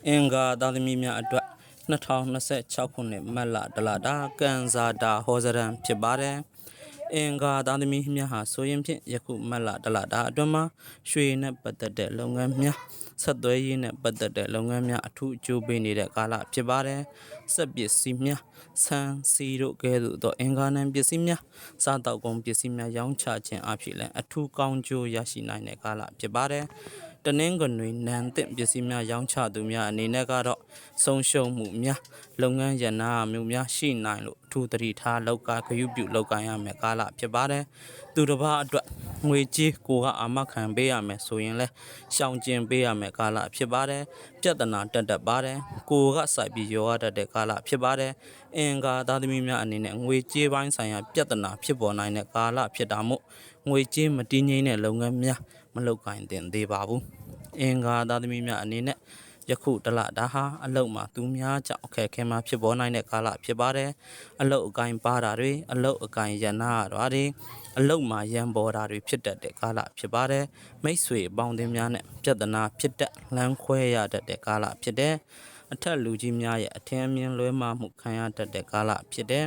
အင်္ဂါသာသမီများအတွက်2026ခုနှစ်မတ်လတလတာကန်ဇာတာဟောဇရန်ဖြစ်ပါတယ်အင်္ဂါသာသမီများဟာဆိုရင်ဖြင့်ယခုမတ်လတလတာအတွင်းမှာရွှေနဲ့ပတ်သက်တဲ့လုပ်ငန်းများဆက်သွယ်ရေးနဲ့ပတ်သက်တဲ့လုပ်ငန်းများအထူးအကျိုးပေးနေတဲ့ကာလဖြစ်ပါတယ်စက်ပစ္စည်းများဆန်စီတို့ကဲ့သို့သောအင်္ဂါနံပစ္စည်းများစားတောက်ကုန်ပစ္စည်းများရောင်းချခြင်းအဖြစ်လည်းအထူးကောင်းကျိုးရရှိနိုင်တဲ့ကာလဖြစ်ပါတယ်တနင်္ဂနွေနံသင့်ပစ္စည်းများရောင်းချသူများအနေနဲ့ကတော့ဆုံးရှုံးမှုများလုပ်ငန်းရနာမျိုးများရှိနိုင်လို့အထူးသတိထားလောက်ကဂရုပြုလောက်ကိုင်းရမယ်ကာလဖြစ်ပါတယ်သူတစ်ပါးအတွက်ငွေကြေးကိုကအာမခံပေးရမယ်ဆိုရင်လဲရှောင်ကျဉ်ပေးရမယ်ကာလဖြစ်ပါတယ်ပြဿနာတက်ပါတယ်ကိုကစိုက်ပြီးရောရတတ်တဲ့ကာလဖြစ်ပါတယ်အင်္ဂါသားသမီးများအနေနဲ့ငွေကြေးပိုင်းဆိုင်ရာပြဿနာဖြစ်ပေါ်နိုင်တဲ့ကာလဖြစ်တာမို့ငွေကြေးမတည်ငြိမ်တဲ့လုပ်ငန်းများမလုပ်ကိုင်သင့်သေးပါဘူးအင်္ဂါသားသမီးများအနေနဲ့ယခုတလဒါဟာအလုတ်မှာသူများကြောင့်အခက်အခဲမှာဖြစ်ပေါ်နိုင်တဲ့ကာလဖြစ်ပါတယ်အလုတ်အကိုင်ပါတာတွေအလုတ်အကိုင်ရနာတွေအလုတ်မှာရန်ပေါ်တာတွေဖြစ်တတ်တဲ့ကာလဖြစ်ပါတယ်မိတ်ဆွေအပေါင်းအသင်းများနဲ့ပြဿနာဖြစ်တတ်လမ်းခွဲရတတ်တဲ့ကာလဖြစ်တဲ့အထက်လူကြီးများရဲ့အထင်အမြင်လွဲမှားမှုခံရတတ်တဲ့ကာလဖြစ်တဲ့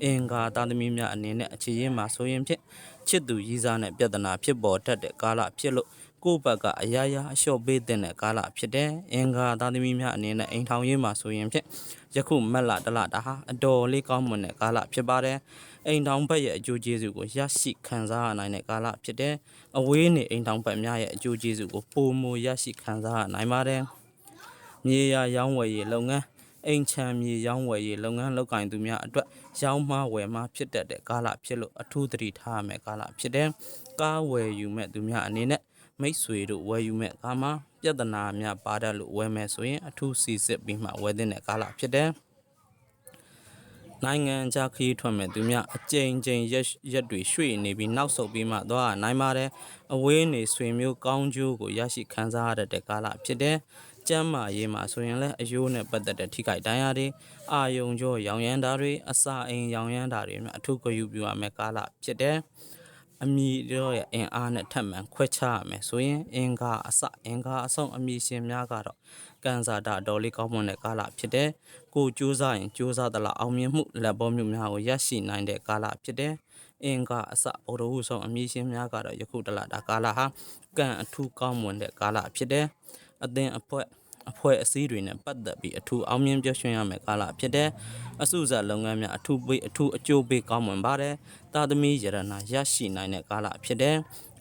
အင်္ဂါသားသမီးများအနေနဲ့အခြေရင်းမှာဆိုရင်ဖြင့်ချစ်သူရည်စားနဲ့ပြဿနာဖြစ်ပေါ်တတ်တဲ့ကာလဖြစ်လို့ကိုယ့်ဘက်ကအရာရာအလျှော့ပေးတဲ့ကာလဖြစ်တဲ့အင်္ဂါသားသမီးများအနေနဲ့အိမ်ထောင်ရေးမှာဆိုရင်ဖြင့်ယခုမက်လတလတာဟာအတော်လေးကောင်းမွန်တဲ့ကာလဖြစ်ပါတယ်အိမ်ထောင်ဘက်ရဲ့အကျိုးကျေးဇူးကိုရရှိခံစားရနိုင်တဲ့ကာလဖြစ်တဲ့အဝေးနေအိမ်ထောင်ဘက်များရဲ့အကျိုးကျေးဇူးကိုပုံမူရရှိခံစားရနိုင်ပါတယ်မြေယာရောင်းဝယ်ရေးလုပ်ငန်းအိမ်ချမ်းမြေရောင်းဝယ်ရေးလုပ်ငန်းလုပ်ကိုင်သူများအတွက်ရောင်းမှားဝယ်မှားဖြစ်တတ်တဲ့ကာလဖြစ်လို့အထူးသတိထားရမယ့်ကာလဖြစ်တဲ့ကားဝယ်ယူမဲ့သူများအနေနဲ့မိတ်ဆွေတို့ဝယ်ယူမဲ့ကားမှာပြဿနာများပါတတ်လို့ဝယ်မယ်ဆိုရင်အထူးစီစစ်ပြီးမှဝယ်တဲ့ကာလဖြစ်တဲ့နိုင်ငံခြားခရီးထွက်မဲ့သူများအကြိမ်ကြိမ်ရက်တွေရွှေ့နေပြီးနောက်ဆုတ်ပြီးမှသွားနိုင်ပါတယ်အဝေးနေဆွေမျိုးကောင်းကျိုးကိုရရှိခံစားရတဲ့ကာလဖြစ်တဲ့ကျမ်းမာရေးမှာဆိုရင်လည်းအယိုးနဲ့ပတ်သက်တဲ့ထိခိုက်ဒဏ်ရာတွေအာယုံကြောရောင်ရမ်းတာတွေအစာအိမ်ရောင်ရမ်းတာတွေအထူးဂရုပြုရမယ့်ကာလဖြစ်တဲ့အမီတို့ရဲ့အင်အားနဲ့ထပ်မံခွဲခြားရမယ်ဆိုရင်အင်္ဂါအစအင်္ဂါအဆုံးအမီရှင်များကတော့ကန်စာတာတော်လေးကောင်းမွန်တဲ့ကာလဖြစ်တဲ့ကိုကြိုးစားရင်ကြိုးစားသလားအောင်မြင်မှုလက်ပေါ်မှုများကိုရရှိနိုင်တဲ့ကာလဖြစ်တဲ့အင်္ဂါအစဘုဒ္ဓဟုဆုံးအမီရှင်များကတော့ယခုတလတာကာလဟာကံအထူးကောင်းမွန်တဲ့ကာလဖြစ်တဲ့အသင်အဖွဲ့အစည်းတွေနဲ့ပတ်သက်ပြီးအထူးအောင်မြင်ပြောရွှင်ရမယ့်ကာလဖြစ်တဲ့အစုဇာလုပ်ငန်းများအထူးအကျိုးပေးကောင်းမွန်ပါတယ်သာသမီရတနာရရှိနိုင်တဲ့ကာလဖြစ်တဲ့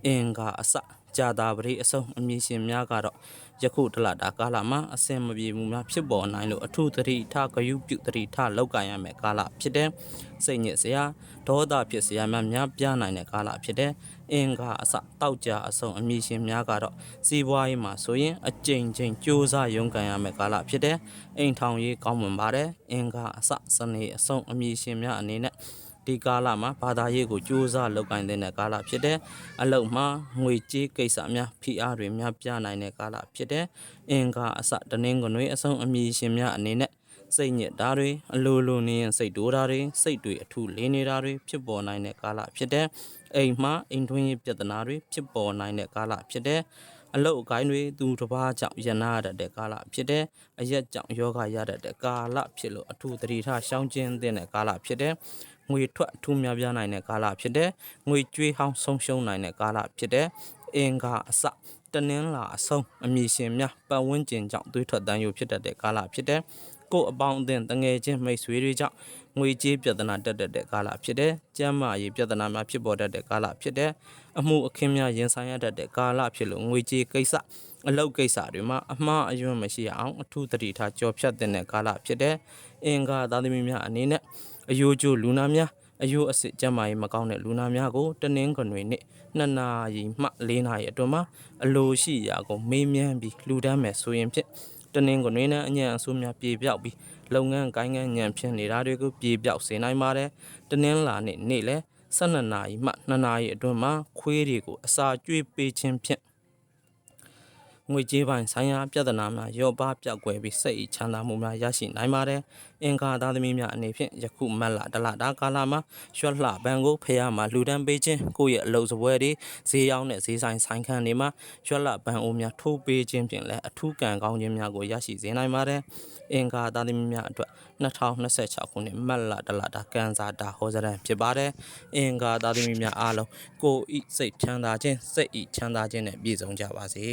အင်္ဂါအစဂျာတာပရိအဆုံးအမည်ရှင်များကတော့ယခုတလတာကာလမှာအစင်မပြေမှုများဖြစ်ပေါ်နိုင်လို့အထူးသတိထားဂရုပြုသတိထားလောက်ကင်ရမယ့်ကာလဖြစ်တဲ့စိတ်ညစ်စရာဒေါသဖြစ်စရာများပြားနိုင်တဲ့ကာလဖြစ်တဲ့အင်္ဂါအစတောက်ကြအဆုံးအမည်ရှင်များကတော့စီးပွားရေးမှာဆိုရင်အကြိမ်ကြိမ်ကြိုးစားရုန်းကန်ရမယ့်ကာလဖြစ်တဲ့အိမ်ထောင်ရေးကောင်းမွန်ပါတယ်အင်္ဂါအစစနေအဆုံးအမည်ရှင်များအနေနဲ့ဒီကာလမှာဘာသာရေးကိုကြိုးစားလုပ်ကိုင်တဲ့ကာလဖြစ်တဲ့အလုတ်မှာငွေကြေးကိစ္စများဖိအားတွေများပြနိုင်တဲ့ကာလဖြစ်တဲ့အင်္ဂါအစတနင်္ဂနွေအဆုံးအမည်ရှင်များအနေနဲ့စိတ်ညစ်တာတွေအလိုလိုနေရင်စိတ်တိုးတာတွေစိတ်တွေအထူးလေးနေတာတွေဖြစ်ပေါ်နိုင်တဲ့ကာလဖြစ်တဲ့အိမ်မှာအိမ်တွင်းရေးပြဿနာတွေဖြစ်ပေါ်နိုင်တဲ့ကာလဖြစ်တဲ့အလုတ်အကိုင်းတွေသူတစ်ပါးကြောင့်ရနာရတဲ့ကာလဖြစ်တဲ့အရက်ကြောင့်ယောဂရတဲ့ကာလဖြစ်လို့အထူးသတိထားရှောင်ကျဉ်တဲ့ကာလဖြစ်တဲ့ငွေထွက်ထူးများပြားနိုင်တဲ့ကာလဖြစ်တဲ့ငွေကြွေးဟောင်းဆုံးရှုံးနိုင်တဲ့ကာလဖြစ်တဲ့အင်္ဂါအစတနင်္လာအဆုံးအမည်ရှင်များပတ်ဝန်းကျင်ကြောင့်သွေးထွက်တန်ရုပ်ဖြစ်တတ်တဲ့ကာလဖြစ်တဲ့ကိုယ်အပေါင်းအသင်းတငယ်ချင်းမိတ်ဆွေတွေကြောင့်ငွေကြေးပြဿနာတက်တဲ့ကာလဖြစ်တဲ့ကျန်းမာရေးပြဿနာများဖြစ်ပေါ်တတ်တဲ့ကာလဖြစ်တဲ့အမှုအခင်းများရင်ဆိုင်ရတတ်တဲ့ကာလဖြစ်လို့ငွေကြေးကိစ္စအလုပ်ကိစ္စတွေမှာအမှားအယွင်းမရှိအောင်အထူးသတိထားကြော်ဖြတ်တဲ့ကာလဖြစ်တဲ့အင်္ဂါသားသမီးများအနေနဲ့အယိုးကျိုးလူနာများအယိုးအစစ်ကျန်းမာရေးမကောင်းတဲ့လူနာများကိုတနင်္ဂနွေနေ့2 နာရီမှ4 နာရီအတွင်းမှာအလိုရှိရာကိုမေးမြန်းပြီးလှူဒန်းမယ်ဆိုရင်ဖြင့်တနင်္ဂနွေနဲ့အညံ့အဆိုးများပြေပြောက်ပြီးလုပ်ငန်းကိုင်းငန်းညံ့ဖြစ်နေတာတွေကိုပြေပြောက်စေနိုင်ပါတယ်တနင်္လာနေ့နေ့လယ်12 နာရီမှ2 နာရီအတွင်းမှာခွေးတွေကိုအစာကျွေးပေးခြင်းဖြင့် ငွေကြေးပိုင်းဆိုင်ရာပြဿနာများရော့ပါပြောက်ကွယ်ပြီးစိတ်ဤချမ်းသာမှုများရရှိနိုင်ပါတယ်အင်္ဂါသားသမီးများအနေဖြင့်ယခုမတ်လတလတာကာလမှာရွှတ်လှပန်းကိုဖះမှာလှူဒန်းပေးခြင်းကိုယ့်ရဲ့အလုပ်စပွဲတွေဈေးရောက်တဲ့ဈေးဆိုင်ဆိုင်ခန်းတွေမှာရွှတ်လှပန်းအိုးများထိုးပေးခြင်းဖြင့်လည်းအထူးကံကောင်းခြင်းများကိုရရှိစေနိုင်ပါတယ်အင်္ဂါသားသမီးများအတွက်2026ခုနှစ်မတ်လတလတာကန်စာတာဟောစရန်ဖြစ်ပါတယ်အင်္ဂါသားသမီးများအားလုံးကိုယ်ဤစိတ်ချမ်းသာခြင်းစိတ်ဤချမ်းသာခြင်းနဲ့ပြည့်စုံကြပါစေ